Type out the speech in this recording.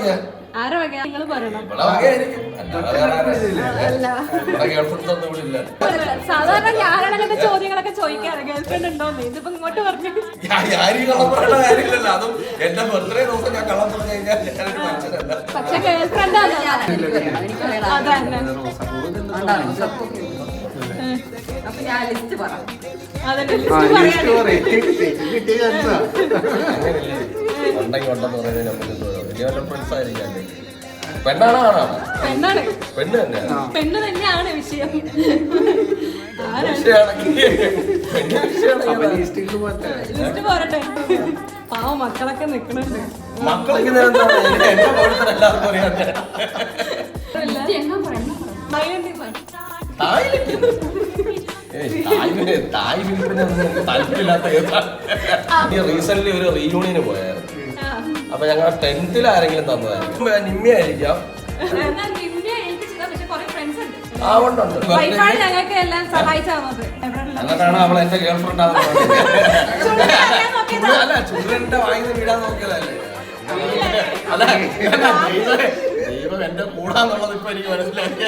വകയാ? ആരെ വകയാ നിങ്ങൾ പറയണം. ഇവിടെ വകയായിരിക്കും. സാധാരണ ഞാനാണ് ചോദ്യങ്ങളൊക്കെ ചോദിക്കാറ് ഗേൾഫ്രണ്ട് ഉണ്ടോന്ന്. ഇതിപ്പോ ഇങ്ങോട്ട് പറഞ്ഞു കാര്യമില്ലല്ലോ. അതും എന്റെ ബർത്ത്ഡേ ദിവസം ഞാൻ കള്ളം പറഞ്ഞു കഴിഞ്ഞാൽ ഞാനൊരു മനുഷ്യനല്ല. പക്ഷെ ഗേൾഫ്രണ്ട് അപ്പൊ ഞാൻ ലിസ്റ്റ് പറ. ഉണ്ടെങ്കിൽ ഉണ്ടെന്ന് പറയുന്നത് നമുക്ക് വലിയ വല്ല ഫ്രണ്ട്സ് ആയിരിക്കാം. പെണ്ണാണോ ആണാണോ? പെണ്ണാണ്. പെണ്ണ് തന്നെയാണ്. പെണ്ണ് തന്നെയാണ് വിഷയം. ലിസ്റ്റ് പോരട്ടെ. പാവം മക്കളൊക്കെ നിക്കണുണ്ട്. മക്കളൊക്കെ എന്റെ പോലത്തെ എല്ലാവർക്കും അറിയാം. റീസെന്റ് ഒരു റീയൂണിയന് പോയായിരുന്നു. അപ്പൊ ഞങ്ങൾ 10th ആരെങ്കിലും തന്നതായിരിക്കും. നിമ്മയായിരിക്കാം. എന്നിട്ടാണ് അവൾ എന്റെ ഗേൾ ഫ്രണ്ട് അല്ല ചുണ്ടന്റെ വാങ്ങിന്ന് വീടാൻ നോക്കിയതല്ലേ. അല്ല ദൈവം എന്റെ കൂടാന്നുള്ളത് ഇപ്പൊ എനിക്ക് മനസ്സിലാക്കി.